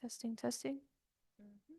Testing, testing. Mhm.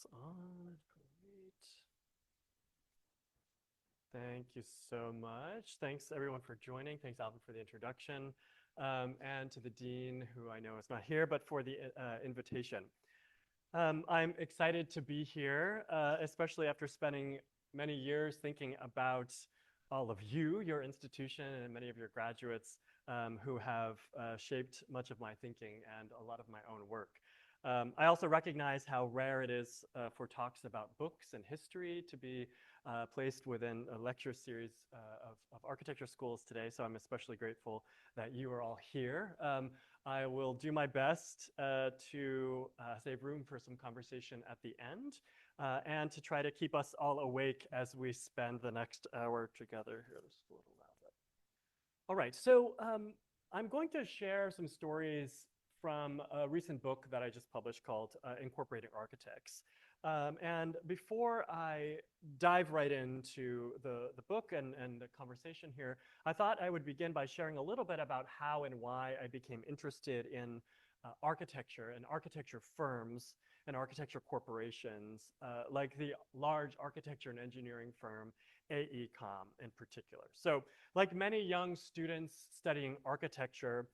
It's on. Great. Thank you so much. Thanks everyone for joining. Thanks Alvin for the introduction, and to the dean, who I know is not here, but for the invitation. I'm excited to be here, especially after spending many years thinking about all of you, your institution, and many of your graduates who have shaped much of my thinking and a lot of my own work. I also recognize how rare it is for talks about books and history to be placed within a lecture series of architecture schools today, so I'm especially grateful that you are all here. I will do my best to save room for some conversation at the end and to try to keep us all awake as we spend the next hour together. Here, this is a little loud. All right, so I'm going to share some stories from a recent book that I just published called Incorporating Architects. And before I dive right into the book and the conversation here, I thought I would begin by sharing a little bit about how and why I became interested in architecture and architecture firms and architecture corporations, like the large architecture and engineering firm AECOM in particular. So like many young students studying architecture,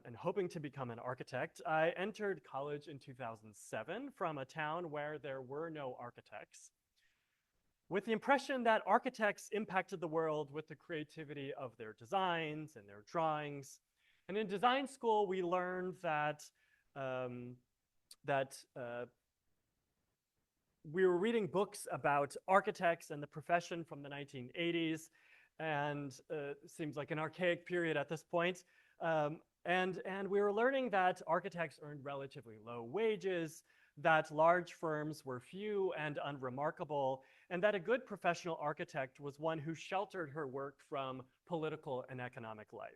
and hoping to become an architect, I entered college in 2007 from a town where there were no architects, with the impression that architects impacted the world with the creativity of their designs and their drawings. And in design school, we learned that we were reading books about architects and the profession from the 1980s, and seems like an archaic period at this point. And we were learning that architects earned relatively low wages, that large firms were few and unremarkable, and that a good professional architect was one who sheltered her work from political and economic life.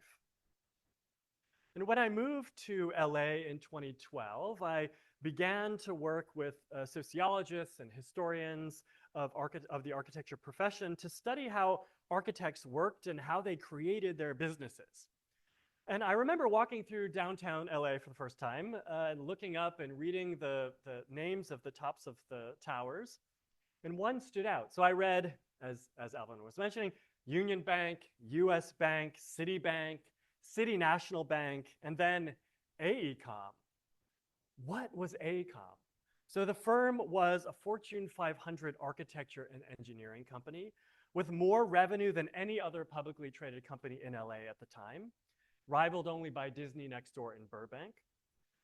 And when I moved to LA in 2012, I began to work with sociologists and historians of the architecture profession to study how architects worked and how they created their businesses. And I remember walking through downtown LA for the first time and looking up and reading the names of the tops of the towers, and one stood out. So I read, as Alvin was mentioning, Union Bank, US Bank, Citibank, City National Bank, and then AECOM. What was AECOM? So the firm was a Fortune 500 architecture and engineering company with more revenue than any other publicly traded company in LA at the time, rivaled only by Disney next door in Burbank.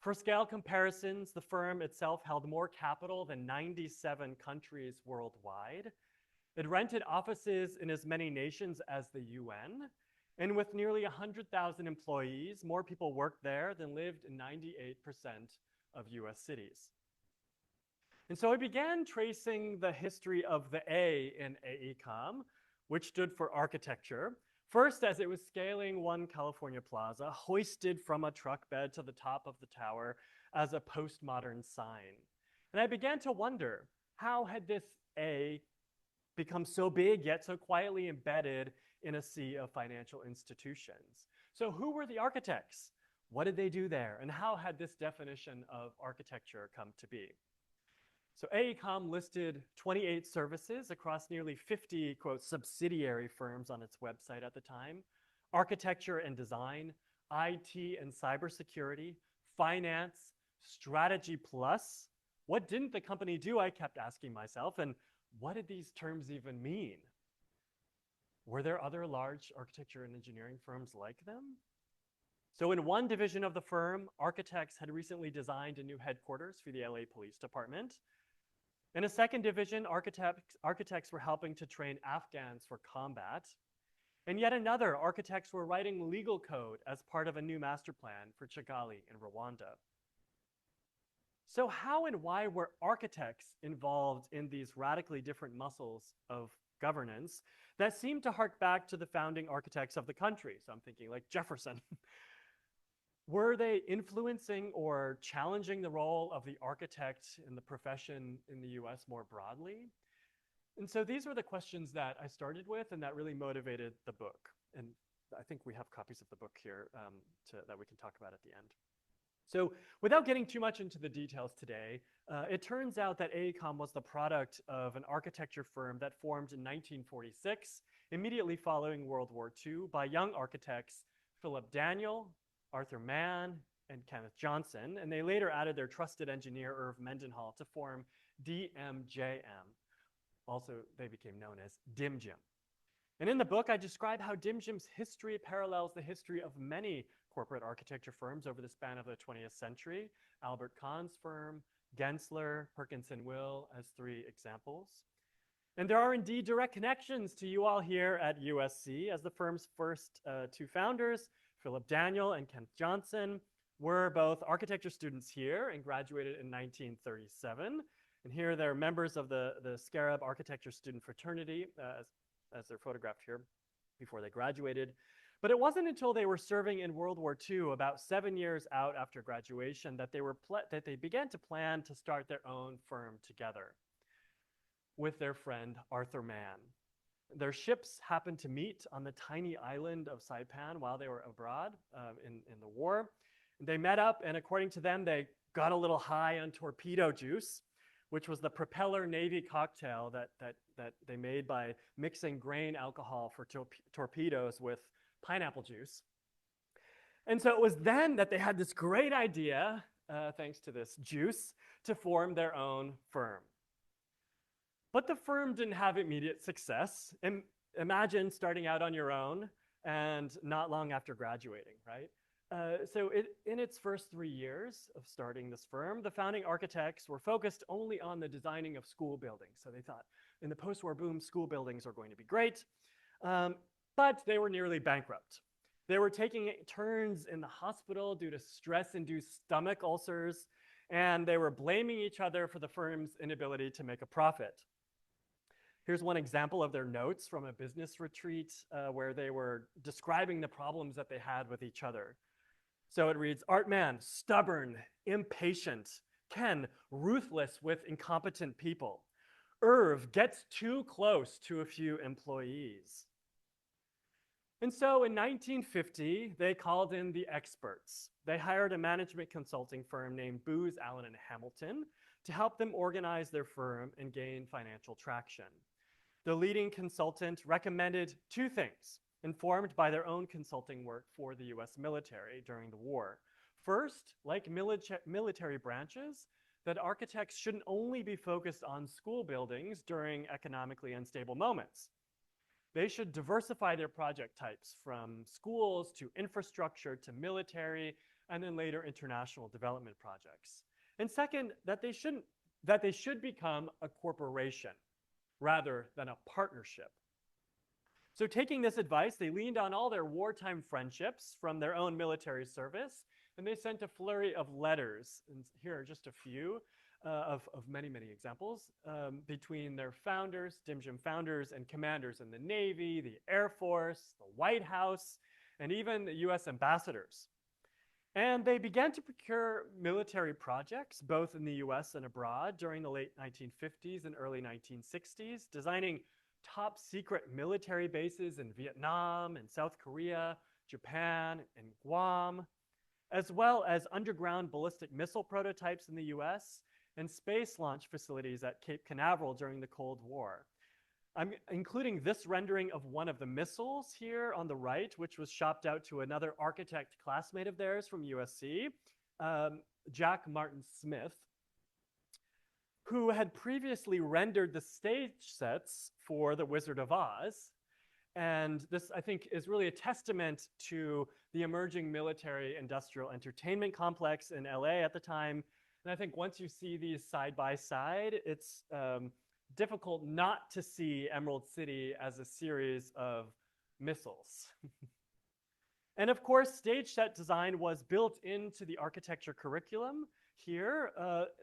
For scale comparisons, the firm itself held more capital than 97 countries worldwide. It rented offices in as many nations as the UN. And with nearly 100,000 employees, more people worked there than lived in 98% of US cities. And so I began tracing the history of the A in AECOM, which stood for architecture. First, as it was scaling One California Plaza, hoisted from a truck bed to the top of the tower as a postmodern sign. And I began to wonder, how had this A become so big yet so quietly embedded in a sea of financial institutions? So who were the architects? What did they do there? And how had this definition of architecture come to be? So AECOM listed 28 services across nearly 50, quote, subsidiary firms on its website at the time: architecture and design, IT and cybersecurity, finance, strategy plus. What didn't the company do, I kept asking myself, and what did these terms even mean? Were there other large architecture and engineering firms like them? So in one division of the firm, architects had recently designed a new headquarters for the LA Police Department. In a second division, architects were helping to train Afghans for combat. And yet another, architects were writing legal code as part of a new master plan for Kigali in Rwanda. So how and why were architects involved in these radically different muscles of governance that seemed to hark back to the founding architects of the country? So I'm thinking like Jefferson. Were they influencing or challenging the role of the architect in the profession in the US more broadly? And so these were the questions that I started with and that really motivated the book. And I think we have copies of the book here that we can talk about at the end. So without getting too much into the details today, it turns out that AECOM was the product of an architecture firm that formed in 1946, immediately following World War II, by young architects Philip Daniel, Arthur Mann, and Kenneth Johnson, and they later added their trusted engineer Irv Mendenhall to form DMJM. Also, they became known as DimJim. And in the book, I describe how DimJim's history parallels the history of many corporate architecture firms over the span of the 20th century. Albert Kahn's firm, Gensler, Perkins and Will as three examples. And there are indeed direct connections to you all here at USC, as the firm's first two founders, Philip Daniel and Kenneth Johnson, were both architecture students here and graduated in 1937. And here they're members of the Scarab Architecture Student Fraternity, as they're photographed here, before they graduated. But it wasn't until they were serving in World War II, about 7 years out after graduation, that they began to plan to start their own firm together with their friend Arthur Mann. Their ships happened to meet on the tiny island of Saipan while they were abroad in the war. They met up, and according to them, they got a little high on torpedo juice, which was the propeller Navy cocktail that they made by mixing grain alcohol for torpedoes with pineapple juice. And so it was then that they had this great idea, thanks to this juice, to form their own firm. But the firm didn't have immediate success. Imagine starting out on your own and not long after graduating, right? So in its first 3 years of starting this firm, the founding architects were focused only on the designing of school buildings. So they thought, in the post-war boom, school buildings are going to be great. But they were nearly bankrupt. They were taking turns in the hospital due to stress-induced stomach ulcers, and they were blaming each other for the firm's inability to make a profit. Here's one example of their notes from a business retreat where they were describing the problems that they had with each other. So it reads, Artman, stubborn, impatient. Ken, ruthless with incompetent people. Irv gets too close to a few employees. And so in 1950, they called in the experts. They hired a management consulting firm named Booz Allen and Hamilton to help them organize their firm and gain financial traction. The leading consultant recommended two things, informed by their own consulting work for the US military during the war. First, like military branches, that architects shouldn't only be focused on school buildings during economically unstable moments. They should diversify their project types from schools to infrastructure to military and then later international development projects. And second, that they should become a corporation rather than a partnership. So taking this advice, they leaned on all their wartime friendships from their own military service, and they sent a flurry of letters. And here are just a few of many, many examples between their founders, DimJim founders and commanders in the Navy, the Air Force, the White House, and even the US ambassadors. And they began to procure military projects, both in the US and abroad, during the late 1950s and early 1960s, designing top secret military bases in Vietnam and South Korea, Japan, and Guam, as well as underground ballistic missile prototypes in the US and space launch facilities at Cape Canaveral during the Cold War. I'm including this rendering of one of the missiles here on the right, which was shopped out to another architect classmate of theirs from USC, Jack Martin Smith, who had previously rendered the stage sets for The Wizard of Oz. And this, I think, is really a testament to the emerging military industrial entertainment complex in LA at the time. And I think once you see these side by side, it's difficult not to see Emerald City as a series of missiles. And of course, stage set design was built into the architecture curriculum here.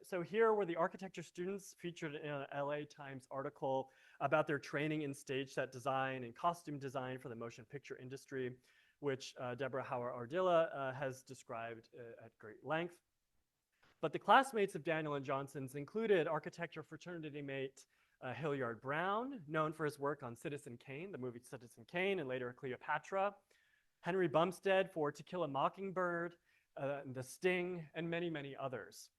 So here were the architecture students featured in an LA Times article about their training in stage set design and costume design for the motion picture industry, which Deborah Hauer-Ardila has described at great length. But the classmates of Daniel and Johnson's included architecture fraternity mate Hilliard Brown, known for his work on Citizen Kane, the movie Citizen Kane, and later Cleopatra, Henry Bumstead for To Kill a Mockingbird, The Sting, and many, many others.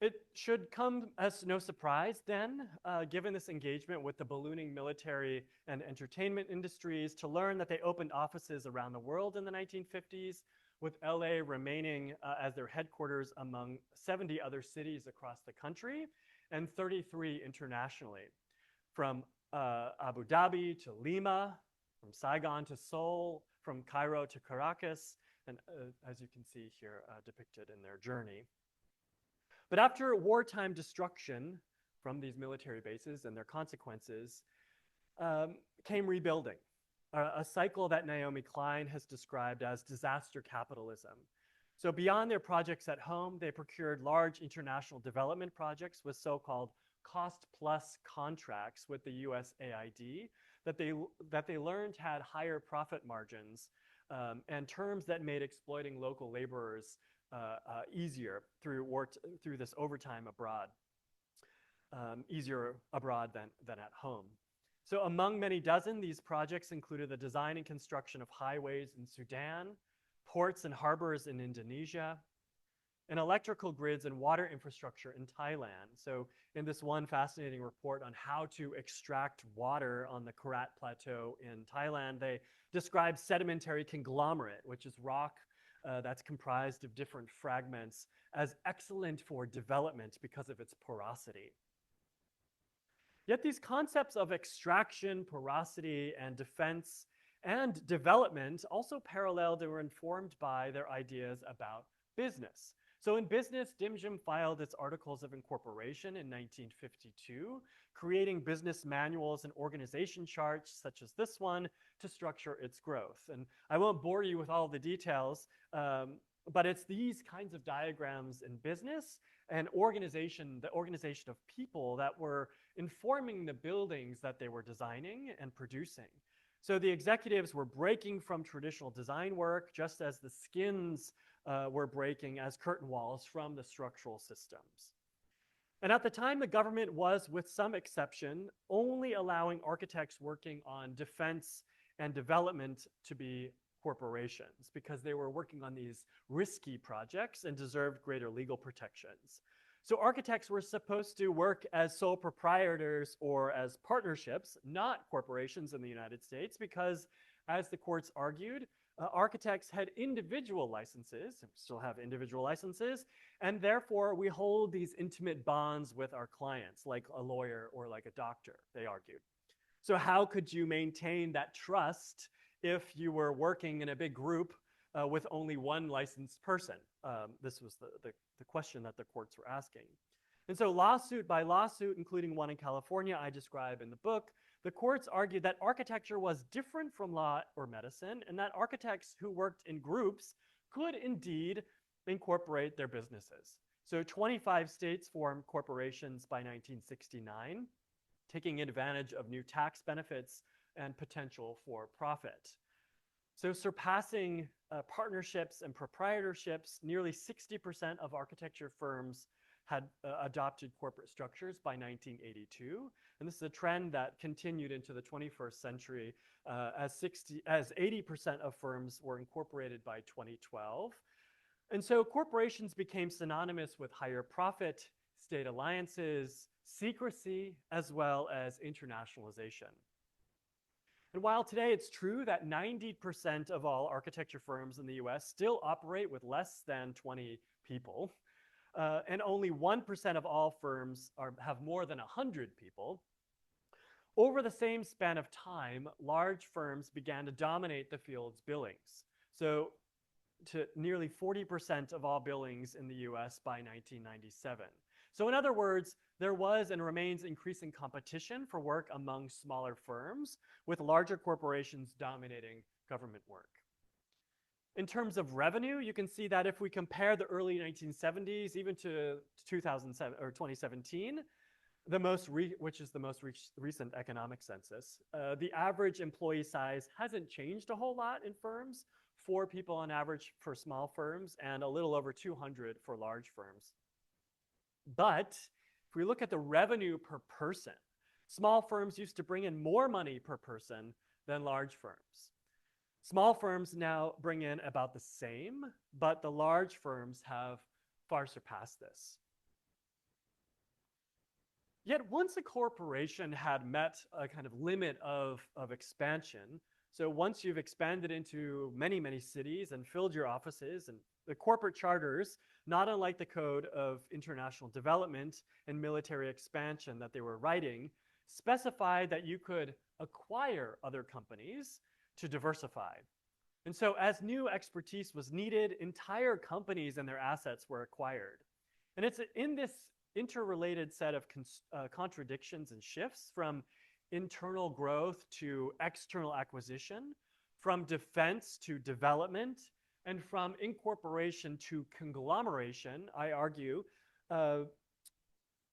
It should come as no surprise then, given this engagement with the ballooning military and entertainment industries, to learn that they opened offices around the world in the 1950s, with LA remaining as their headquarters among 70 other cities across the country and 33 internationally, from Abu Dhabi to Lima, from Saigon to Seoul, from Cairo to Caracas, and as you can see here depicted in their journey. But after wartime destruction from these military bases and their consequences, came rebuilding, a cycle that Naomi Klein has described as disaster capitalism. So beyond their projects at home, they procured large international development projects with so-called cost-plus contracts with the USAID that they learned had higher profit margins and terms that made exploiting local laborers easier through this overtime abroad, easier abroad than at home. So among many dozen, these projects included the design and construction of highways in Sudan, ports and harbors in Indonesia, and electrical grids and water infrastructure in Thailand. So in this one fascinating report on how to extract water on the Karat Plateau in Thailand, they describe sedimentary conglomerate, which is rock that's comprised of different fragments, as excellent for development because of its porosity. Yet these concepts of extraction, porosity, and defense and development also paralleled and were informed by their ideas about business. So in business, Dimjum filed its articles of incorporation in 1952, creating business manuals and organization charts such as this one to structure its growth. And I won't bore you with all the details, but it's these kinds of diagrams in business and the organization of people that were informing the buildings that they were designing and producing. So the executives were breaking from traditional design work, just as the skins were breaking as curtain walls from the structural systems. And at the time, the government was, with some exception, only allowing architects working on defense and development to be corporations because they were working on these risky projects and deserved greater legal protections. So architects were supposed to work as sole proprietors or as partnerships, not corporations in the United States, because as the courts argued, architects had individual licenses, still have individual licenses, and therefore we hold these intimate bonds with our clients, like a lawyer or like a doctor, they argued. So how could you maintain that trust if you were working in a big group with only one licensed person? This was the question that the courts were asking. And so lawsuit by lawsuit, including one in California I describe in the book, the courts argued that architecture was different from law or medicine, and that architects who worked in groups could indeed incorporate their businesses. So 25 states formed corporations by 1969, taking advantage of new tax benefits and potential for profit. So surpassing partnerships and proprietorships, nearly 60% of architecture firms had adopted corporate structures by 1982. And this is a trend that continued into the 21st century as 80% of firms were incorporated by 2012. And so corporations became synonymous with higher profit, state alliances, secrecy, as well as internationalization. And while today it's true that 90% of all architecture firms in the US still operate with less than 20 people, and only 1% of all firms have more than 100 people, over the same span of time, large firms began to dominate the field's billings. So to nearly 40% of all billings in the US by 1997. So in other words, there was and remains increasing competition for work among smaller firms, with larger corporations dominating government work. In terms of revenue, you can see that if we compare the early 1970s even to 2007 or 2017, which is the most recent economic census, the average employee size hasn't changed a whole lot in firms. 4 people on average for small firms and a little over 200 for large firms. But if we look at the revenue per person, small firms used to bring in more money per person than large firms. Small firms now bring in about the same, but the large firms have far surpassed this. Yet once a corporation had met a kind of limit of expansion, so once you've expanded into many, many cities and filled your offices, and the corporate charters, not unlike the Code of International Development and Military Expansion that they were writing, specified that you could acquire other companies to diversify. And so as new expertise was needed, entire companies and their assets were acquired. And it's in this interrelated set of contradictions and shifts from internal growth to external acquisition, from defense to development, and from incorporation to conglomeration, I argue,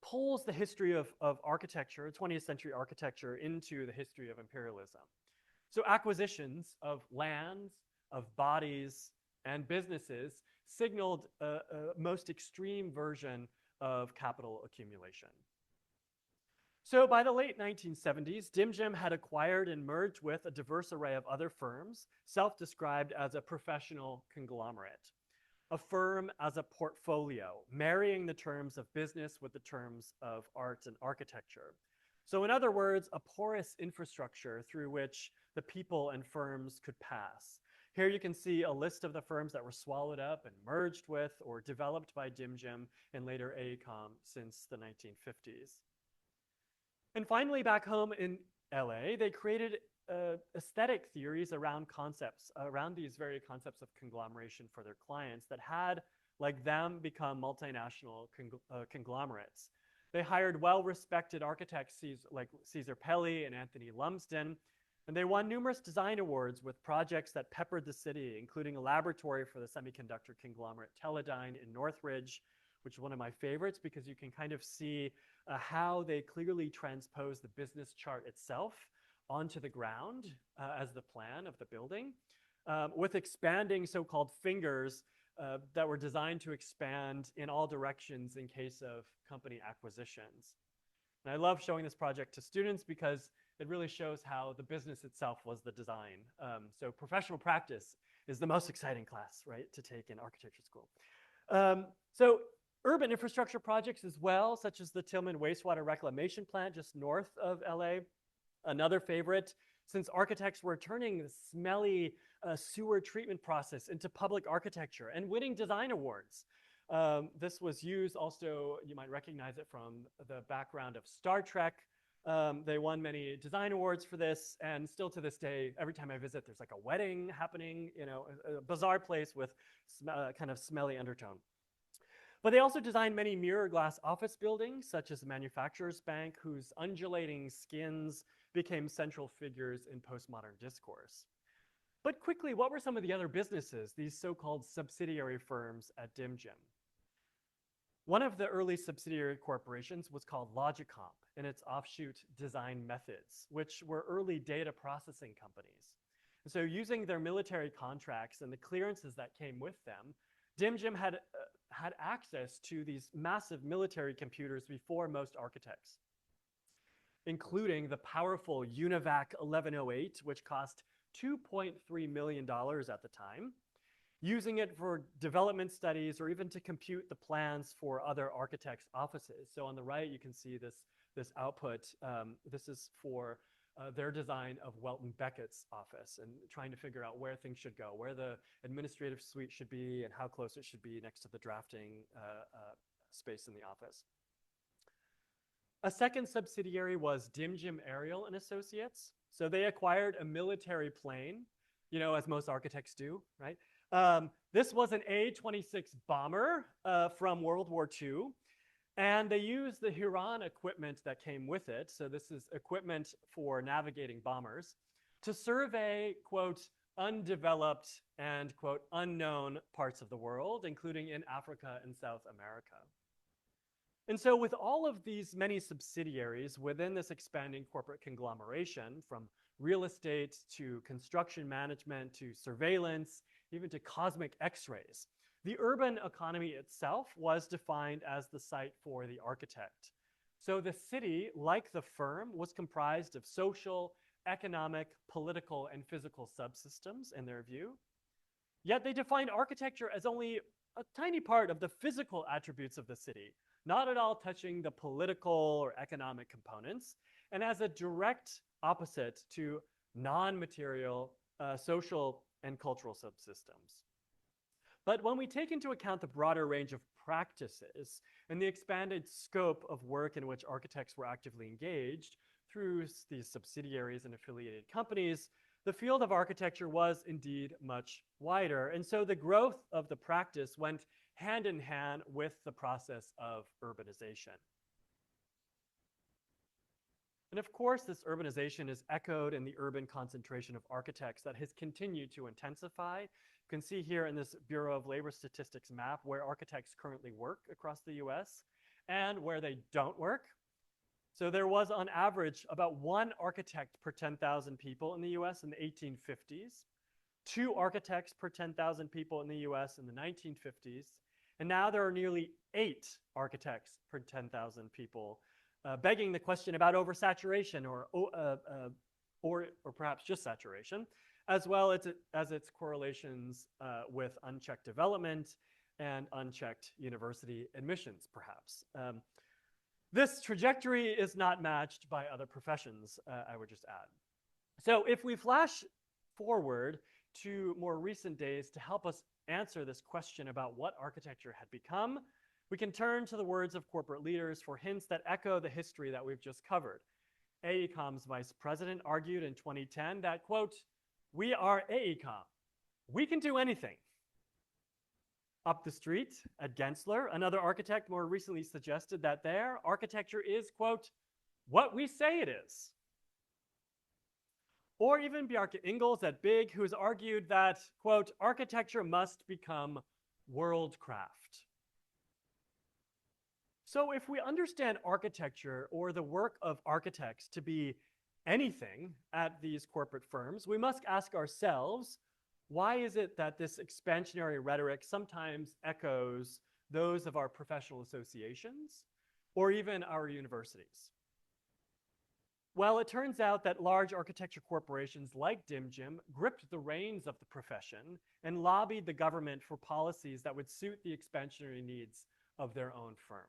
pulls the history of architecture, 20th century architecture, into the history of imperialism. So acquisitions of lands, of bodies, and businesses signaled a most extreme version of capital accumulation. So by the late 1970s, DimGem had acquired and merged with a diverse array of other firms, self-described as a professional conglomerate. A firm as a portfolio, marrying the terms of business with the terms of art and architecture. So in other words, a porous infrastructure through which the people and firms could pass. Here you can see a list of the firms that were swallowed up and merged with or developed by DimGem and later AECOM since the 1950s. And finally, back home in LA, they created aesthetic theories around concepts, around these very concepts of conglomeration for their clients that had, like them, become multinational conglomerates. They hired well-respected architects like Cesar Pelli and Anthony Lumsden, and they won numerous design awards with projects that peppered the city, including a laboratory for the semiconductor conglomerate Teledyne in Northridge, which is one of my favorites because you can kind of see how they clearly transpose the business chart itself onto the ground as the plan of the building, with expanding so-called fingers that were designed to expand in all directions in case of company acquisitions. And I love showing this project to students because it really shows how the business itself was the design. So professional practice is the most exciting class, right, to take in architecture school. So urban infrastructure projects as well, such as the Tillman wastewater reclamation plant just north of LA, another favorite, since architects were turning the smelly sewer treatment process into public architecture and winning design awards. This was used also, you might recognize it from the background of Star Trek. They won many design awards for this, and still to this day, every time I visit, there's like a wedding happening, you know, a bizarre place with kind of smelly undertone. But they also designed many mirror glass office buildings, such as the Manufacturers Bank, whose undulating skins became central figures in postmodern discourse. But quickly, what were some of the other businesses, these so-called subsidiary firms at DimGem? One of the early subsidiary corporations was called Logicomp and its offshoot Design Methods, which were early data processing companies. And so using their military contracts and the clearances that came with them, DimGem had access to these massive military computers before most architects, including the powerful UNIVAC 1108, which cost $2.3 million at the time, using it for development studies or even to compute the plans for other architects' offices. So on the right, you can see this output. This is for their design of Welton Beckett's office and trying to figure out where things should go, where the administrative suite should be and how close it should be next to the drafting space in the office. A second subsidiary was DimGem Aerial and Associates. So they acquired a military plane, you know, as most architects do, right? This was an A-26 bomber from World War II. And they used the Huron equipment that came with it. So this is equipment for navigating bombers to survey, quote, undeveloped and, quote, unknown parts of the world, including in Africa and South America. And so with all of these many subsidiaries within this expanding corporate conglomeration, from real estate to construction management to surveillance, even to cosmic X-rays, the urban economy itself was defined as the site for the architect. So the city, like the firm, was comprised of social, economic, political, and physical subsystems in their view. Yet they defined architecture as only a tiny part of the physical attributes of the city, not at all touching the political or economic components, and as a direct opposite to non-material social and cultural subsystems. But when we take into account the broader range of practices and the expanded scope of work in which architects were actively engaged through these subsidiaries and affiliated companies, the field of architecture was indeed much wider. And so the growth of the practice went hand in hand with the process of urbanization. And of course, this urbanization is echoed in the urban concentration of architects that has continued to intensify. You can see here in this Bureau of Labor Statistics map where architects currently work across the US and where they don't work. So there was on average about one architect per 10,000 people in the US in the 1850s, two architects per 10,000 people in the US in the 1950s, and now there are nearly 8 architects per 10,000 people, begging the question about oversaturation or perhaps just saturation, as well as its correlations with unchecked development and unchecked university admissions, perhaps. This trajectory is not matched by other professions, I would just add. So if we flash forward to more recent days to help us answer this question about what architecture had become, we can turn to the words of corporate leaders for hints that echo the history that we've just covered. AECOM's vice president argued in 2010 that, quote, "We are AECOM. We can do anything." Up the street at Gensler, another architect more recently suggested that their architecture is, quote, "what we say it is." Or even Bjarke Ingels at Big, who has argued that, quote, "architecture must become worldcraft." So if we understand architecture or the work of architects to be anything at these corporate firms, we must ask ourselves, why is it that this expansionary rhetoric sometimes echoes those of our professional associations or even our universities? Well, it turns out that large architecture corporations like DimJim gripped the reins of the profession and lobbied the government for policies that would suit the expansionary needs of their own firm.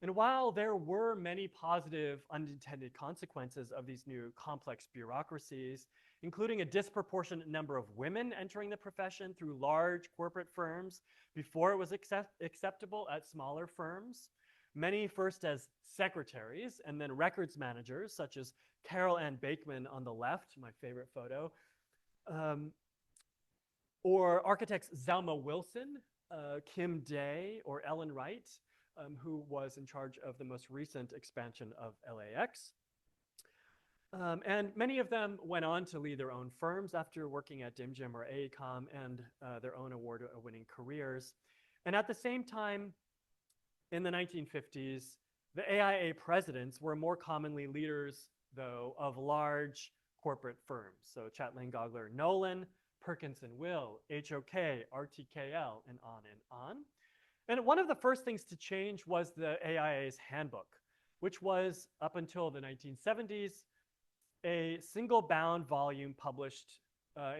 And while there were many positive unintended consequences of these new complex bureaucracies, including a disproportionate number of women entering the profession through large corporate firms before it was acceptable at smaller firms, many first as secretaries and then records managers, such as Carol Ann Bakeman on the left, my favorite photo, or architects Zelma Wilson, Kim Day, or Ellen Wright, who was in charge of the most recent expansion of LAX. And many of them went on to lead their own firms after working at DimJim or AECOM and their own award-winning careers. And at the same time, in the 1950s, the AIA presidents were more commonly leaders, though, of large corporate firms. So Chatelain Gogler Nolan, Perkins & Will, HOK, RTKL, and on and on. And one of the first things to change was the AIA's handbook, which was, up until the 1970s, a single-bound volume published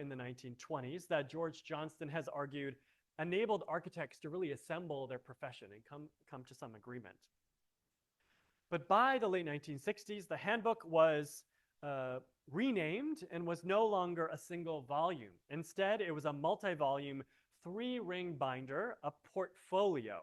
in the 1920s that George Johnston has argued enabled architects to really assemble their profession and come to some agreement. But by the late 1960s, the handbook was renamed and was no longer a single volume. Instead, it was a multi-volume 3-ring binder, a portfolio,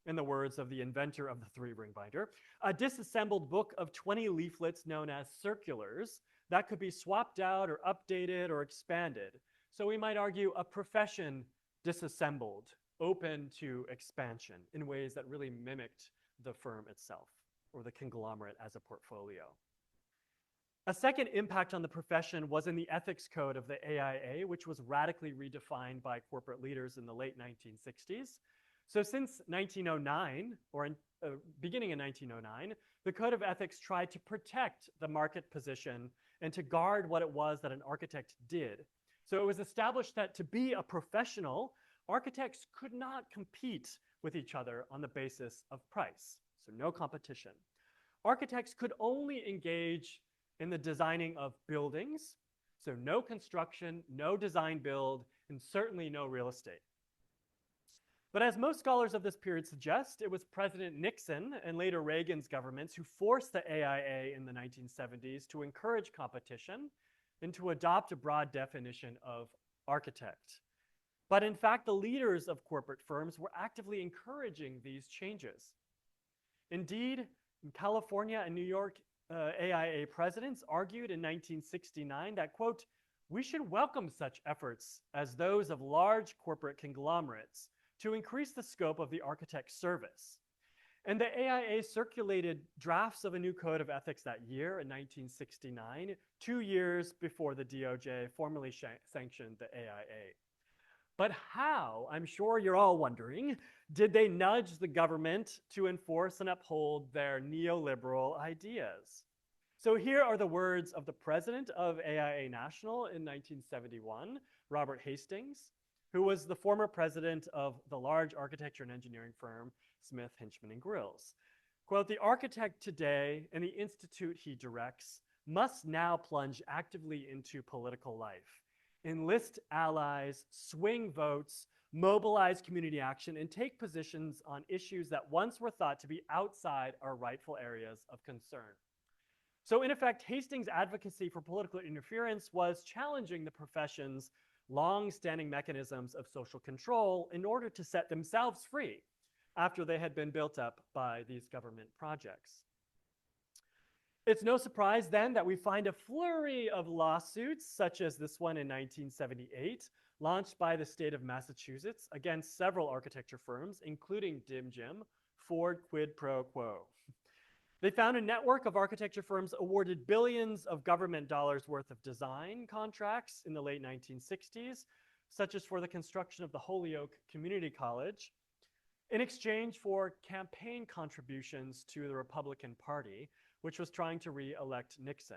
in the words of the inventor of the 3-ring binder, a disassembled book of 20 leaflets known as circulars that could be swapped out or updated or expanded. So we might argue a profession disassembled, open to expansion in ways that really mimicked the firm itself or the conglomerate as a portfolio. A second impact on the profession was in the ethics code of the AIA, which was radically redefined by corporate leaders in the late 1960s. So since 1909, or beginning in 1909, the Code of Ethics tried to protect the market position and to guard what it was that an architect did. So it was established that to be a professional, architects could not compete with each other on the basis of price. So no competition. Architects could only engage in the designing of buildings. So no construction, no design build, and certainly no real estate. But as most scholars of this period suggest, it was President Nixon and later Reagan's governments who forced the AIA in the 1970s to encourage competition and to adopt a broad definition of architect. But in fact, the leaders of corporate firms were actively encouraging these changes. Indeed, in California and New York, AIA presidents argued in 1969 that, quote, we should welcome such efforts as those of large corporate conglomerates to increase the scope of the architect's service. And the AIA circulated drafts of a new code of ethics that year in 1969, 2 years before the DOJ formally sanctioned the AIA. But how, I'm sure you're all wondering, did they nudge the government to enforce and uphold their neoliberal ideas? So here are the words of the president of AIA National in 1971, Robert Hastings, who was the former president of the large architecture and engineering firm Smith, Hinchman, and Grills. Quote, the architect today and the institute he directs must now plunge actively into political life, enlist allies, swing votes, mobilize community action, and take positions on issues that once were thought to be outside our rightful areas of concern. So in effect, Hastings' advocacy for political interference was challenging the profession's long-standing mechanisms of social control in order to set themselves free after they had been built up by these government projects. It's no surprise then that we find a flurry of lawsuits, such as this one in 1978, launched by the state of Massachusetts against several architecture firms, including Dim Jim, for quid pro quo. They found a network of architecture firms awarded billions of government dollars worth of design contracts in the late 1960s, such as for the construction of the Holyoke Community College, in exchange for campaign contributions to the Republican Party, which was trying to re-elect Nixon.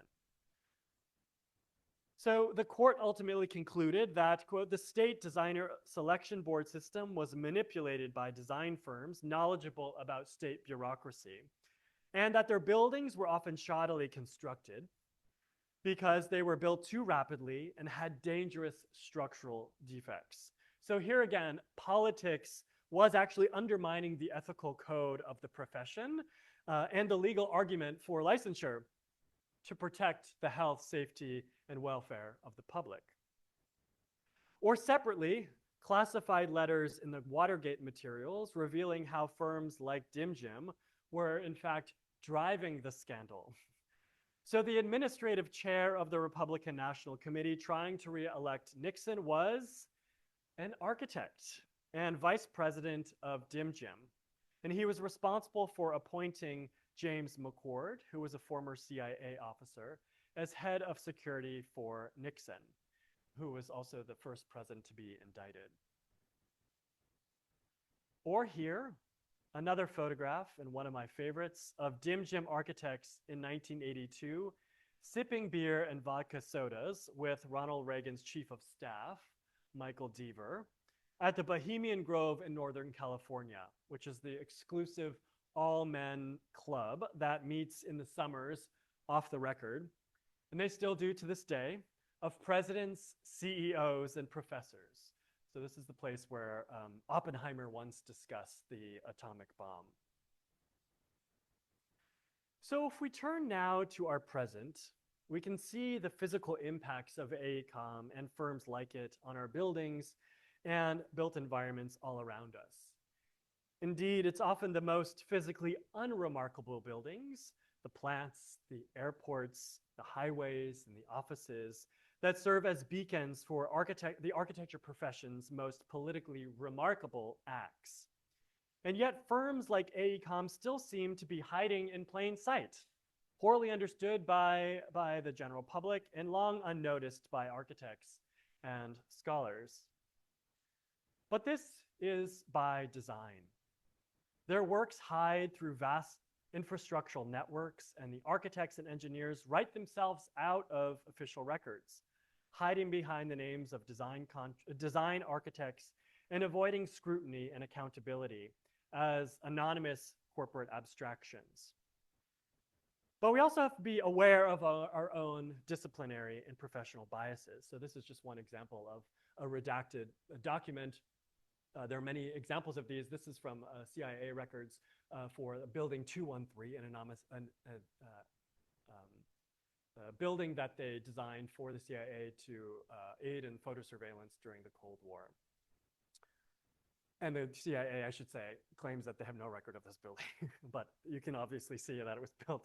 So the court ultimately concluded that, quote, the state designer selection board system was manipulated by design firms knowledgeable about state bureaucracy, and that their buildings were often shoddily constructed because they were built too rapidly and had dangerous structural defects. So here again, politics was actually undermining the ethical code of the profession and the legal argument for licensure to protect the health, safety, and welfare of the public. Or separately, classified letters in the Watergate materials revealing how firms like Dim Jim were in fact driving the scandal. So the administrative chair of the Republican National Committee trying to re-elect Nixon was an architect and vice president of Dim Jim. And he was responsible for appointing James McCord, who was a former CIA officer, as head of security for Nixon, who was also the first president to be indicted. Or here, another photograph, and one of my favorites, of Dim Jim architects in 1982, sipping beer and vodka sodas with Ronald Reagan's chief of staff, Michael Deaver, at the Bohemian Grove in Northern California, which is the exclusive all-men club that meets in the summers off the record, and they still do to this day, of presidents, CEOs, and professors. So this is the place where Oppenheimer once discussed the atomic bomb. So if we turn now to our present, we can see the physical impacts of AECOM and firms like it on our buildings and built environments all around us. Indeed, it's often the most physically unremarkable buildings, the plants, the airports, the highways, and the offices that serve as beacons for the architecture profession's most politically remarkable acts. And yet firms like AECOM still seem to be hiding in plain sight, poorly understood by the general public and long unnoticed by architects and scholars. But this is by design. Their works hide through vast infrastructural networks, and the architects and engineers write themselves out of official records, hiding behind the names of design architects and avoiding scrutiny and accountability as anonymous corporate abstractions. But we also have to be aware of our own disciplinary and professional biases. So this is just one example of a redacted document. There are many examples of these. This is from CIA records for Building 213, a building that they designed for the CIA to aid in photo surveillance during the Cold War. And the CIA, I should say, claims that they have no record of this building, but you can obviously see that it was built.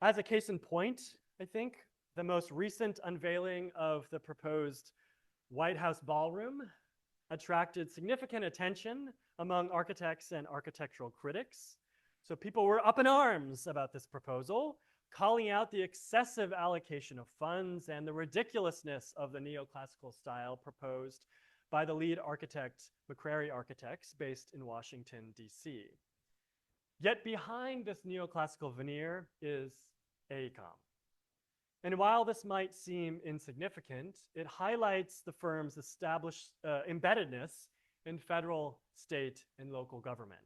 As a case in point, I think, the most recent unveiling of the proposed White House ballroom attracted significant attention among architects and architectural critics. So people were up in arms about this proposal, calling out the excessive allocation of funds and the ridiculousness of the neoclassical style proposed by the lead architect, McCrary Architects, based in Washington, D.C. Yet behind this neoclassical veneer is AECOM. And while this might seem insignificant, it highlights the firm's established embeddedness in federal, state, and local government.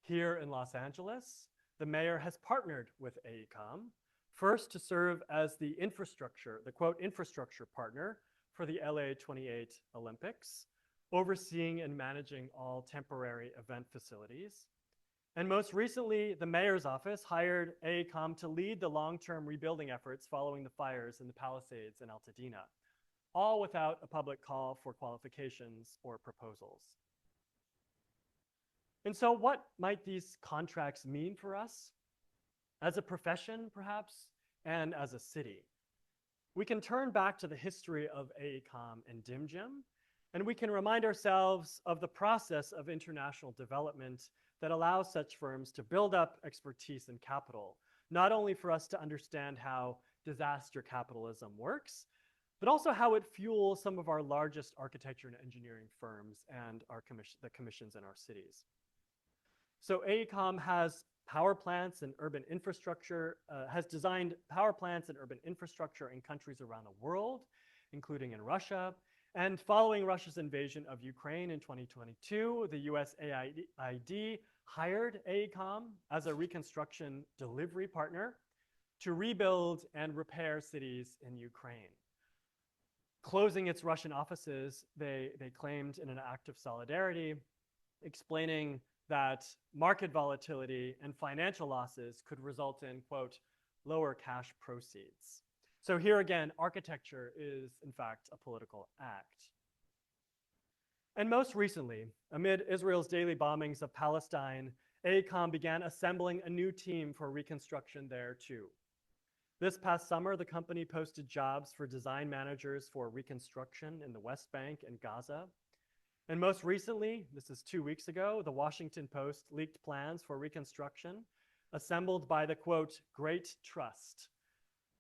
Here in Los Angeles, the mayor has partnered with AECOM, first to serve as the infrastructure, the quote, infrastructure partner for the LA 28 Olympics, overseeing and managing all temporary event facilities. And most recently, the mayor's office hired AECOM to lead the long-term rebuilding efforts following the fires in the Palisades and Altadena, all without a public call for qualifications or proposals. And so what might these contracts mean for us? As a profession, perhaps, and as a city? We can turn back to the history of AECOM and DIMGIM, and we can remind ourselves of the process of international development that allows such firms to build up expertise and capital, not only for us to understand how disaster capitalism works, but also how it fuels some of our largest architecture and engineering firms and the commissions in our cities. So AECOM has power plants and urban infrastructure, has designed power plants and urban infrastructure in countries around the world, including in Russia. And following Russia's invasion of Ukraine in 2022, the USAID hired AECOM as a reconstruction delivery partner to rebuild and repair cities in Ukraine. Closing its Russian offices, they claimed in an act of solidarity, explaining that market volatility and financial losses could result in, quote, lower cash proceeds. So here again, architecture is in fact a political act. And most recently, amid Israel's daily bombings of Palestine, AECOM began assembling a new team for reconstruction there too. This past summer, the company posted jobs for design managers for reconstruction in the West Bank and Gaza. And most recently, this is 2 weeks ago, the Washington Post leaked plans for reconstruction assembled by the, quote, Great Trust,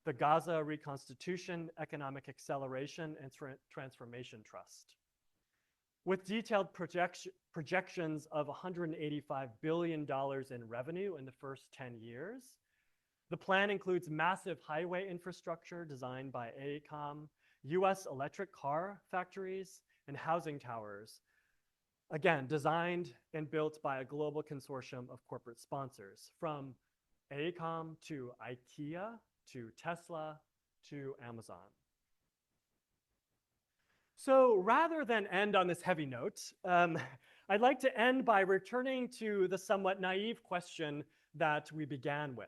the Gaza Reconstitution, Economic Acceleration, and Transformation Trust. With detailed projections of $185 billion in revenue in the first 10 years, the plan includes massive highway infrastructure designed by AECOM, US electric car factories, and housing towers, again, designed and built by a global consortium of corporate sponsors, from AECOM to IKEA, to Tesla, to Amazon. So rather than end on this heavy note, I'd like to end by returning to the somewhat naive question that we began with.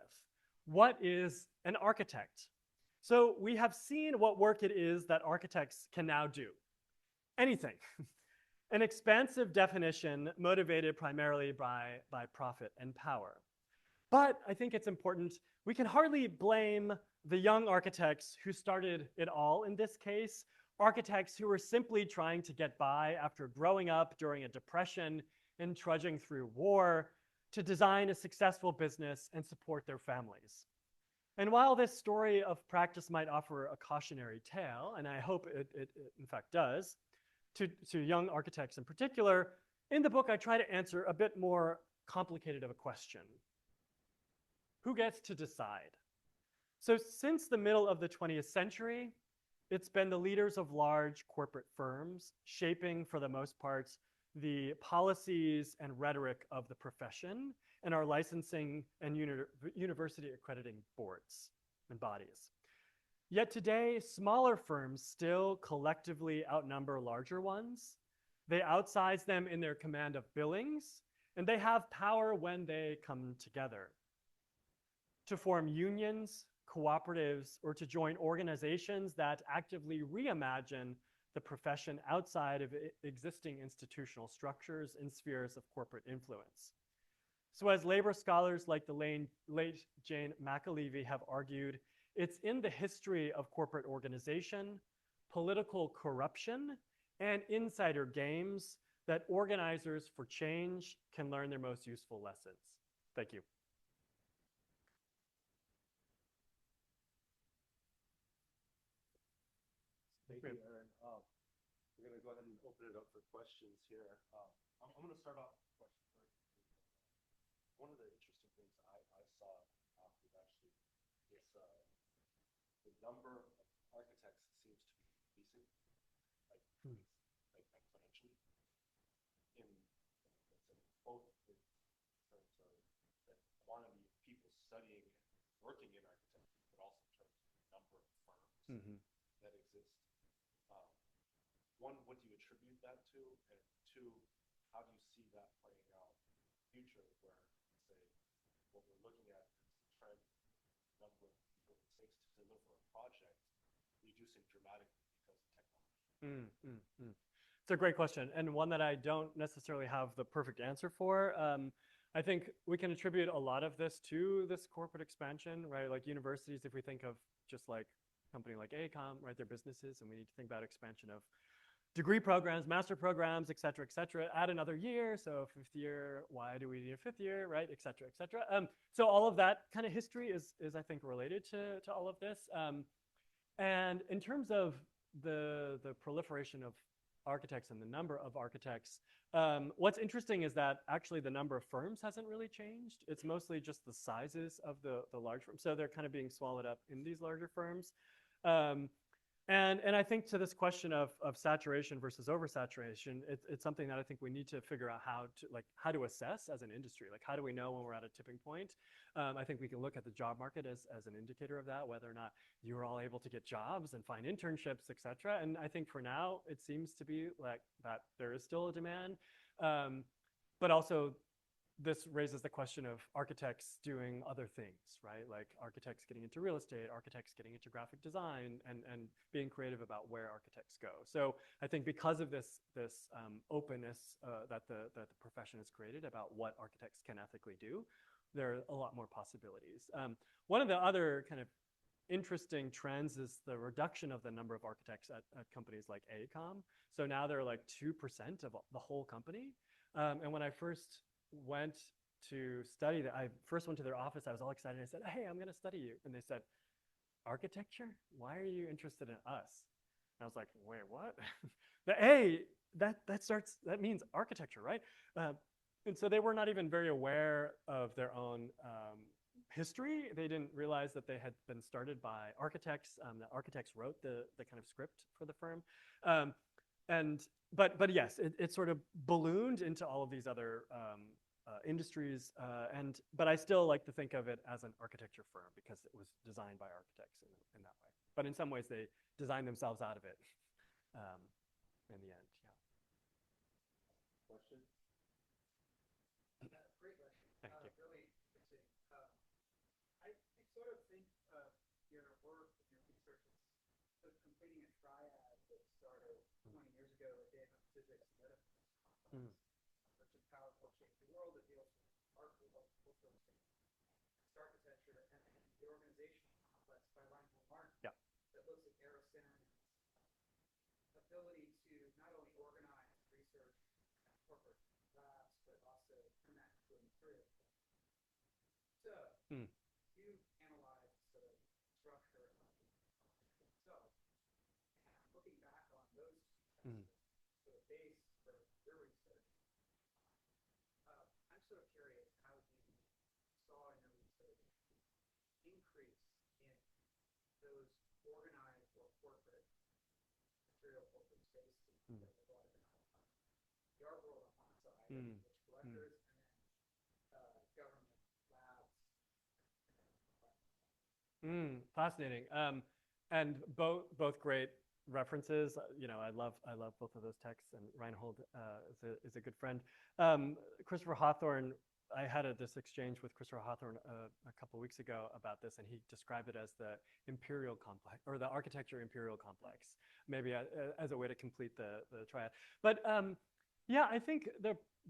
What is an architect? So we have seen what work it is that architects can now do. Anything. An expansive definition motivated primarily by profit and power. But I think it's important, we can hardly blame the young architects who started it all in this case, architects who were simply trying to get by after growing up during a depression and trudging through war to design a successful business and support their families. And while this story of practice might offer a cautionary tale, and I hope it in fact does, to young architects in particular, in the book I try to answer a bit more complicated of a question. Who gets to decide? So since the middle of the 20th century, it's been the leaders of large corporate firms shaping, for the most part, the policies and rhetoric of the profession and our licensing and university accrediting boards and bodies. Yet today, smaller firms still collectively outnumber larger ones. They outsize them in their command of billings, and they have power when they come together. To form unions, cooperatives, or to join organizations that actively reimagine the profession outside of existing institutional structures and spheres of corporate influence. So as labor scholars like the late Jane McAlevey have argued, it's in the history of corporate organization, political corruption, and insider games that organizers for change can learn their most useful lessons. Thank you. Thank you, Aaron. We're going to go ahead and open it up for questions here. I'm going to start off with a question first. One of the interesting things I saw was actually this, the number of architects seems to be increasing, like, like exponentially, in both in terms of the quantity of people studying and working in architecture, but also in terms of the number of firms that exist. One, what do you attribute that to? And two, how do you see that playing out in the future where, say, what we're looking at is the trend, number of people it takes to deliver a project reducing dramatically because of technology? It's a great question, and one that I don't necessarily have the perfect answer for. I think we can attribute a lot of this to this corporate expansion, right? Like universities, if we think of just like a company like AECOM, right, their businesses, and we need to think about expansion of degree programs, master programs, et cetera, add another year. So fifth year, why do we need a fifth year, right, et cetera, et cetera. So all of that kind of history is I think, related to all of this. And in terms of the proliferation of architects and the number of architects, what's interesting is that actually the number of firms hasn't really changed. It's mostly just the sizes of the large firms. So they're kind of being swallowed up in these larger firms. And I think to this question of saturation versus oversaturation, it's something that I think we need to figure out how to assess as an industry. Like, how do we know when we're at a tipping point? I think we can look at the job market as an indicator of that, whether or not you're all able to get jobs and find internships, et cetera. And I think for now, it seems to be like that there is still a demand. But also, this raises the question of architects doing other things, right? Like architects getting into real estate, architects getting into graphic design, and being creative about where architects go. So I think because of this openness that the profession has created about what architects can ethically do, there are a lot more possibilities. One of the other kind of interesting trends is the reduction of the number of architects at companies like AECOM. So now they're like 2% of the whole company. And when I first went to study that, I first went to their office, I was all excited. I said, hey, I'm going to study you. And they said, architecture? Why are you interested in us? And I was like, wait, what? That means architecture, right? And so they were not even very aware of their own history. They didn't realize that they had been started by architects. The architects wrote the kind of script for the firm. But yes, it sort of ballooned into all of these other industries, but I still like to think of it as an architecture firm because it was designed by architects in that way. But in some ways, they designed themselves out of it in the end. Yeah. Question? Great question. Thank you. Really interesting. I sort of think your work and your research is sort of completing a triad that started 20 years ago with data physics and metaphysics complex, which is powerful shape the world that deals with art, cultural exchange, architecture, and the organizational complex by Reinhold Martin that looks at Aristotle's ability to not only organize research and corporate labs, but also turn that into a material. So you analyze the structure of the itself, and looking back on those texts, so a base for your research, I'm sort of curious how you saw in your research increase in those organized or corporate material corporate spaces that a lot of the art world Mm. which collectors, and then government labs. Fascinating. And both great references. I love both of those texts, and Reinhold is a good friend. Christopher Hawthorne. I had this exchange with Christopher Hawthorne a couple weeks ago about this, and he described it as the imperial complex, or the architecture imperial complex, maybe as a way to complete the triad. But yeah, I think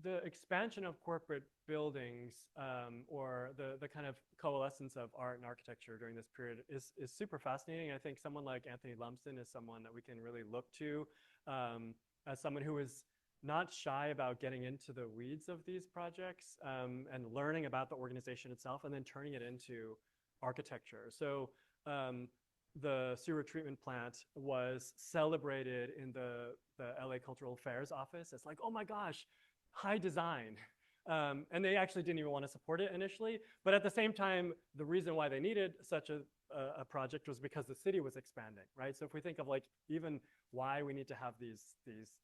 the expansion of corporate buildings, or the kind of coalescence of art and architecture during this period is super fascinating. I think someone like Anthony Lumsden is someone that we can really look to as someone who is not shy about getting into the weeds of these projects, and learning about the organization itself and then turning it into architecture. So the sewer treatment plant was celebrated in the LA Cultural Affairs office. It's like, oh my gosh, high design. And they actually didn't even want to support it initially. But at the same time, the reason why they needed such a project was because the city was expanding, right? So if we think of like even why we need to have these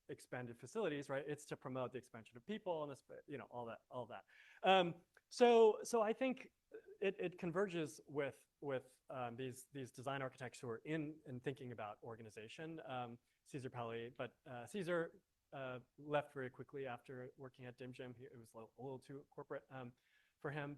expanded facilities, right? It's to promote the expansion of people and this, all that. So I think it converges with these design architects who are in thinking about organization. Cesar Pelli, but Cesar left very quickly after working at DimJim. It was a little too corporate for him.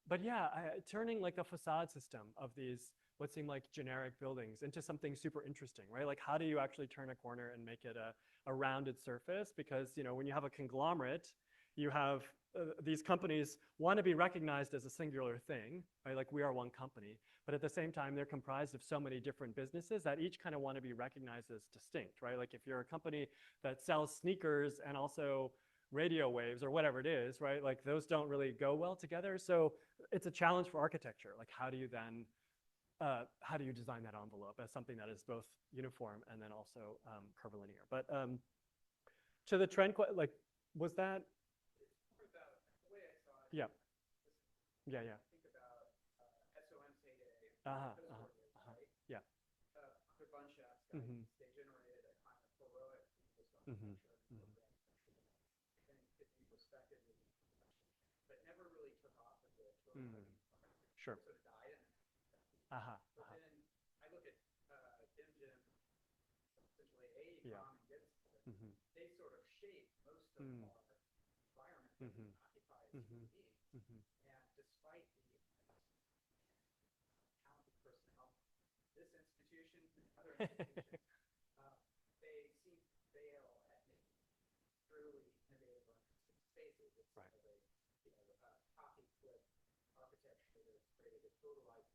But yeah, turning like a facade system of these what seem like generic buildings into something super interesting, right? Like how do you actually turn a corner and make it a rounded surface? Because when you have a conglomerate, you have these companies want to be recognized as a singular thing, right? Like we are one company, but at the same time, they're comprised of so many different businesses that each kind of want to be recognized as distinct, right? Like if you're a company that sells sneakers and also radio waves or whatever it is, right? Like those don't really go well together. So it's a challenge for architecture. Like how do you design that envelope as something that is both uniform and then also curvilinear? But to the trend, like, was that? The way I saw it. Yeah. Yeah. Think about SOM's heyday. Right? Yeah. Under Bunchak's Mm-hmm. they generated a kind of heroic Mm-hmm. and could be respected, but never really took off as a Sure. sort of died in it. But then I look at DimJim, essentially AECOM and Gibson. Mm-hmm. They sort of shape most of our environment that we occupy as human beings. And despite the talented personnel, this institution and other institutions, they seem to fail at making truly innovative or interesting spaces. It's right. Sort of a copy clip architecture that's created a totalized.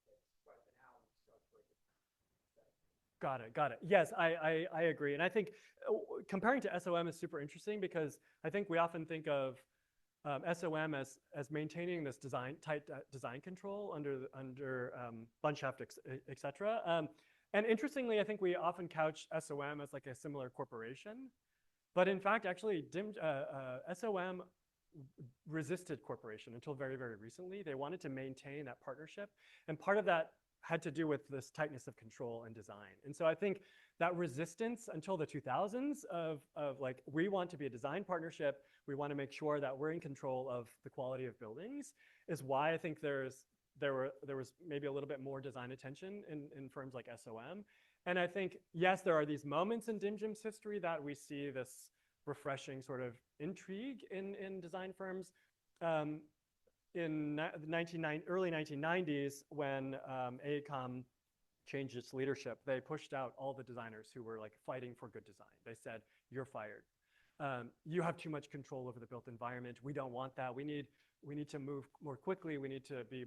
It's quite banal when you start breaking it. Got it. Yes, I agree. And I think comparing to SOM is super interesting because I think we often think of SOM as maintaining this tight design control under Bunshaft, et cetera. And interestingly, I think we often couch SOM as like a similar corporation. But in fact, actually, SOM resisted corporation until very, very recently. They wanted to maintain that partnership. And part of that had to do with this tightness of control and design. And so I think that resistance until the 2000s of like, we want to be a design partnership, we want to make sure that we're in control of the quality of buildings, is why I think there was maybe a little bit more design attention in firms like SOM. And I think, yes, there are these moments in DimJim's history that we see this refreshing sort of intrigue in design firms. In the early 1990s, when AECOM changed its leadership, they pushed out all the designers who were like fighting for good design. They said, "You're fired. You have too much control over the built environment. We don't want that. We need to move more quickly. We need to be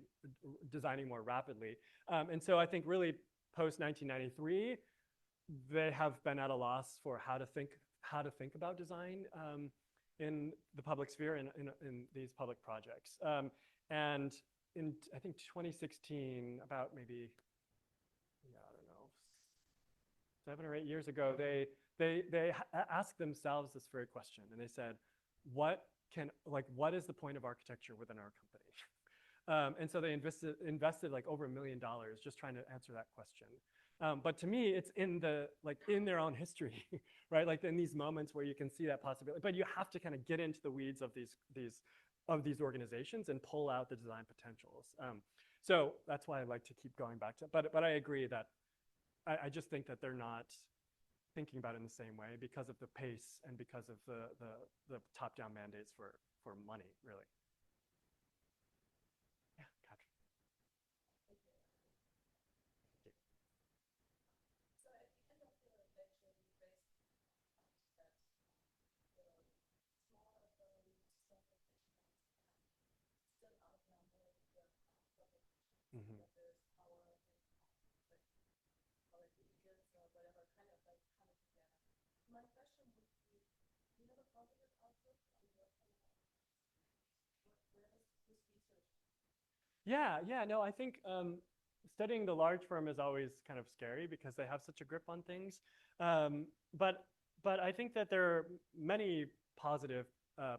designing more rapidly." And so I think really post 1993, they have been at a loss for how to think about design in the public sphere in these public projects. And in, I think, 2016, about maybe, I don't know, 7 or 8 years ago, they asked themselves this very question. And they said, what is the point of architecture within our company? And so they invested like over $1 million just trying to answer that question. But to me, it's in their own history, right? Like in these moments where you can see that possibility. But you have to kind of get into the weeds of these organizations and pull out the design potentials. So that's why I like to keep going back to. But I agree that I just think that they're not thinking about it in the same way because of the pace and because of the top-down mandates for money, really. Yeah, Katrin. Mm-hmm. Yeah, no, I think studying the large firm is always kind of scary because they have such a grip on things. Um, but but I think that there are many positive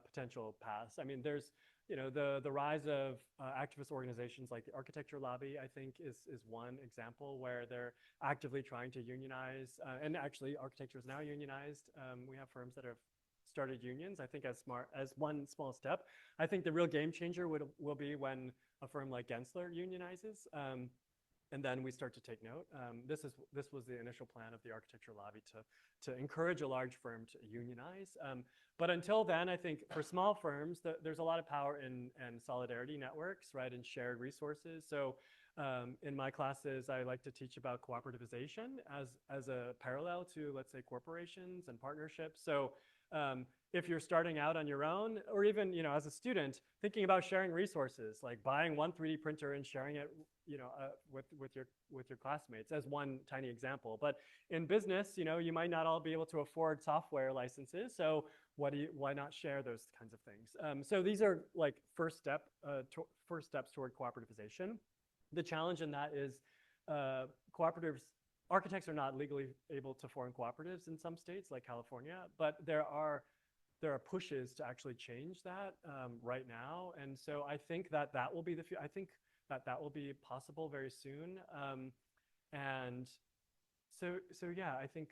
potential paths. I mean, there's the rise of activist organizations like the Architecture Lobby. I think is one example where they're actively trying to unionize, and actually, architecture is now unionized. We have firms that have started unions. I think as one small step. I think the real game changer will be when a firm like Gensler unionizes, and then we start to take note. This was the initial plan of the Architecture Lobby to encourage a large firm to unionize. But until then, I think for small firms, there's a lot of power in solidarity networks, right, and shared resources. So in my classes, I like to teach about cooperativization as a parallel to, let's say, corporations and partnerships. So if you're starting out on your own, or even as a student, thinking about sharing resources, like buying one 3D printer and sharing it with your classmates as one tiny example. But in business, you might not all be able to afford software licenses. So why not share those kinds of things? So these are like first steps toward cooperativization. The challenge in that is architects are not legally able to form cooperatives in some states like California, but there are pushes to actually change that right now. And so I think that will be I think that will be possible very soon. And so yeah, I think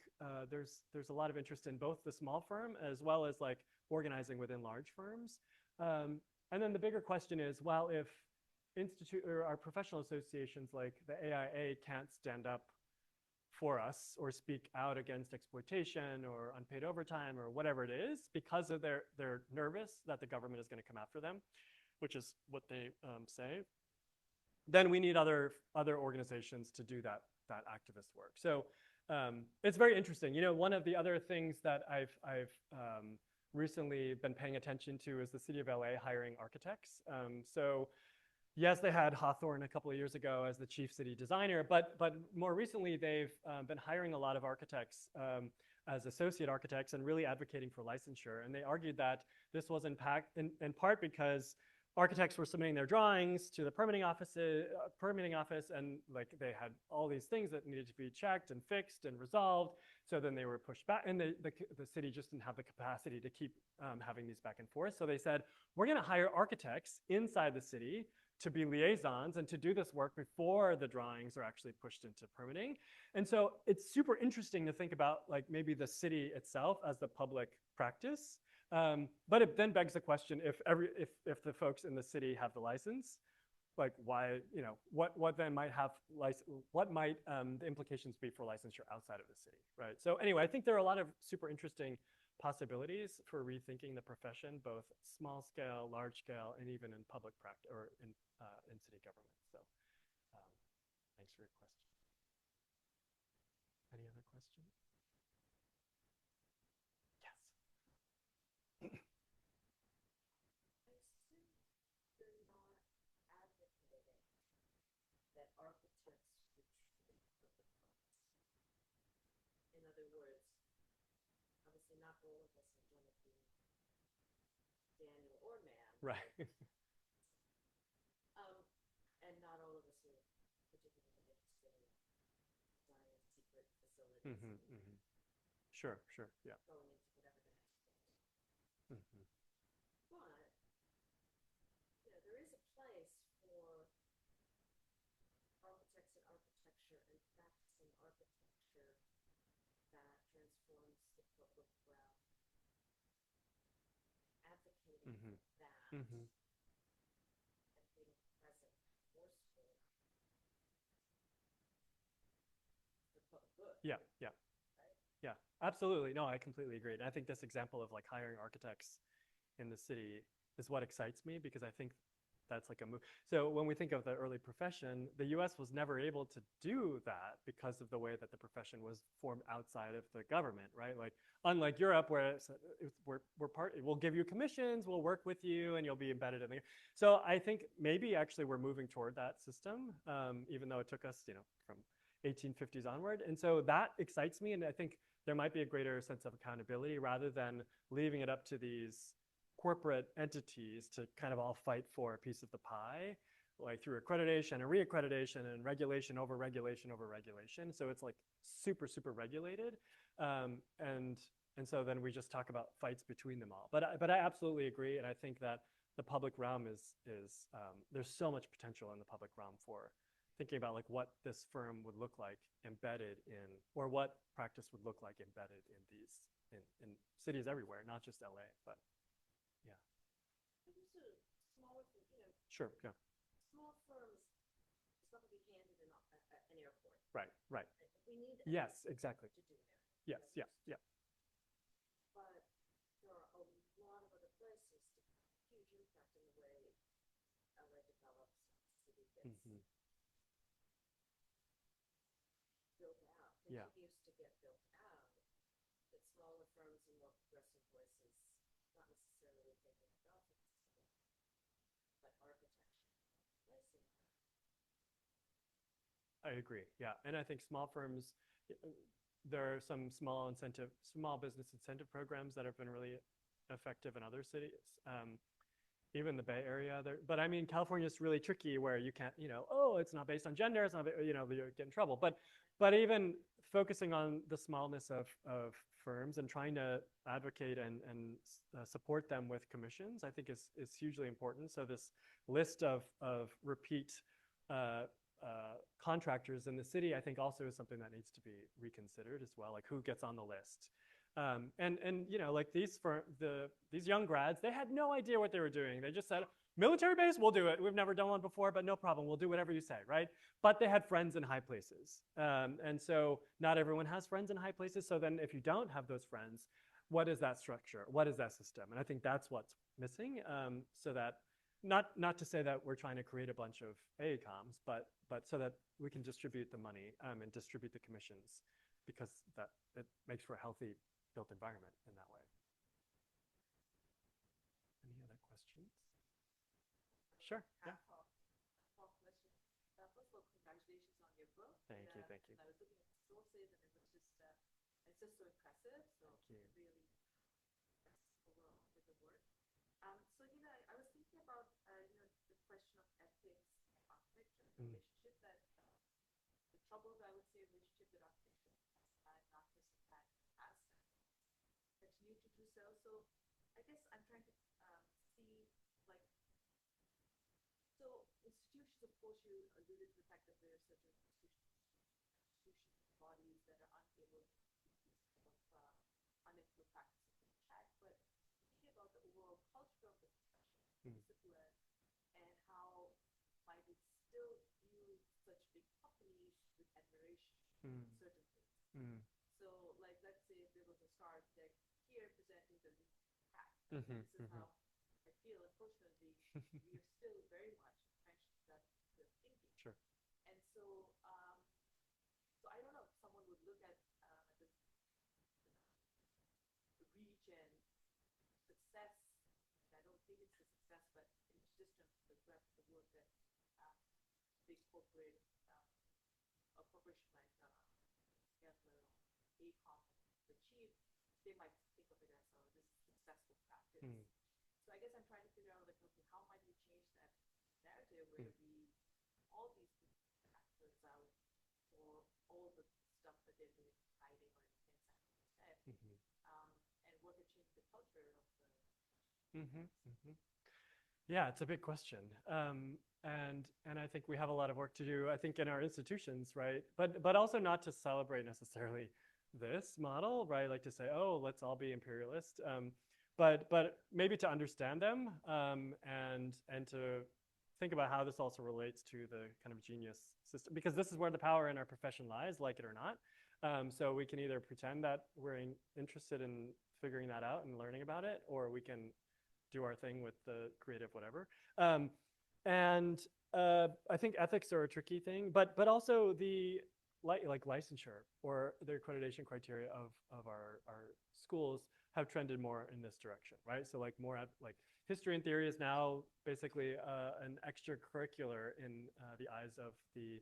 there's a lot of interest in both the small firm as well as like organizing within large firms. And then the bigger question is, well, if our professional associations like the AIA can't stand up for us or speak out against exploitation or unpaid overtime or whatever it is because of they're nervous that the government is going to come after them, which is what they say, then we need other organizations to do that activist work. So it's very interesting. One of the other things that I've recently been paying attention to is the city of LA hiring architects. So yes, they had Hawthorne a couple of years ago as the chief city designer, but more recently they've been hiring a lot of architects as associate architects and really advocating for licensure. And they argued that this was in part because architects were submitting their drawings to the permitting office, and like they had all these things that needed to be checked and fixed and resolved. So then they were pushed back, and the city just didn't have the capacity to keep having these back and forth. So they said, we're going to hire architects inside the city to be liaisons and to do this work before the drawings are actually pushed into permitting. And so it's super interesting to think about like maybe the city itself as the public practice. But it then begs the question, if the folks in the city have the license, like why, what then might have what might the implications be for licensure outside of the city, right? So anyway, I think there are a lot of super interesting possibilities for rethinking the profession, both small scale, large scale, and even in public practice or in city government. So thanks for your question. Any other questions? Yes. That architects should treat public funds. In other words, obviously not all of us are going to be Daniel or man. Right. And not all of us are particularly interested in designing secret facilities. Sure, yeah. Going into whatever the next thing is. But there is a place for architects and architecture and practicing architecture platforms, the public realm, advocating Mhm. for that Mhm. and being present forcefully for the public good, Yeah, yeah, right? yeah, absolutely. No, I completely agree. And I think this example of like hiring architects in the city is what excites me because I think that's like a move. So when we think of the early profession, the US was never able to do that because of the way that the profession was formed outside of the government, right? Like unlike Europe where we'll give you commissions, we'll work with you and you'll be embedded in the, so I think maybe actually we're moving toward that system, even though it took us, from 1850s onward. And so that excites me. And I think there might be a greater sense of accountability rather than leaving it up to these corporate entities to kind of all fight for a piece of the pie, like through accreditation and reaccreditation and regulation over regulation over regulation. So it's like super, super regulated. And so then we just talk about fights between them all. But I absolutely agree. And I think that the public realm is there's so much potential in the public realm for thinking about like what this firm would look like embedded in, or what practice would look like embedded in these, in cities everywhere, not just LA, but yeah. And also smaller, Sure, yeah. small firms, it's not going to be handed in an airport. Right, right. We need Yes, exactly. to do that. Yes, yeah, yeah. But there are a lot of other places that have huge impact in the way LA develops, the city gets Mhm. built out, Yeah. continues to get built out, that smaller firms and more progressive voices, not necessarily taking advantage of it, but architecture placing that. I agree. Yeah, and I think small firms, there are some small business incentive programs that have been really effective in other cities. Even the Bay Area there, but I mean, California is really tricky where you can't, oh, it's not based on gender, it's not, you get in trouble. But even focusing on the smallness of firms and trying to advocate and support them with commissions, I think is hugely important. So this list of repeat contractors in the city, I think also is something that needs to be reconsidered as well. Like who gets on the list? And like these young grads, they had no idea what they were doing. They just said, military base, we'll do it. We've never done one before, but no problem. We'll do whatever you say, right? But they had friends in high places. And so not everyone has friends in high places. So then if you don't have those friends, what is that structure? What is that system? And I think that's what's missing. So that not to say that we're trying to create a bunch of AECOMs, but so that we can distribute the money and distribute the commissions, because that it makes for a healthy built environment in that way. Any other questions? Sure. Yeah. Question. First of all, congratulations on your book. Thank you. Thank you. I was looking at the sources, and it was just it's just so impressive. So Thank you. really overall with the work. So I was thinking about the question of ethics and conflict and relationship that the troubled, I would say, relationship with architecture and artists have had in the past and continue to do so. So I guess I'm trying to see like. So institutions, of course, you alluded to the fact that there are certain institutions, bodies that are unable to keep these kind of unequal practices in check. But thinking about the overall culture of the profession, discipline, and how might it still view such big companies with admiration for certain things. So, like, let's say there was a star architect here presenting the new hack. This is how I feel, unfortunately, we are still very much entrenched in that way of thinking. Sure. And so, so I don't know if someone would look at the reach and success, and I don't think it's a success, but it's just the breadth of the work that big corporate, a corporation like Kepler or AECOM achieve, they might think of it as this successful practice. So I guess I'm trying to figure out, like, okay, how might we change that narrative where all these actors out for all the stuff that they're doing, hiding or in San and work to change the culture of the. Yeah, it's a big question. And I think we have a lot of work to do, I think, in our institutions, right? But also not to celebrate necessarily this model, right? Like to say, oh, let's all be imperialist. But maybe to understand them and to think about how this also relates to the kind of genius system, because this is where the power in our profession lies, like it or not. So we can either pretend that we're interested in figuring that out and learning about it, or we can do our thing with the creative whatever. And I think ethics are a tricky thing, but also the like licensure or the accreditation criteria of our schools have trended more in this direction, right? So like more at like history and theory is now basically an extracurricular in the eyes of the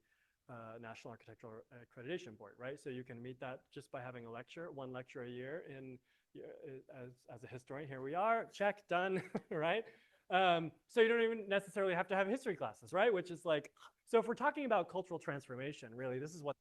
National Architectural Accreditation Board, right? So you can meet that just by having a lecture, one lecture a year in as a historian. Here we are, check, done, right? So you don't even necessarily have to have history classes, right? Which is like, so if we're talking about cultural transformation, really, this is what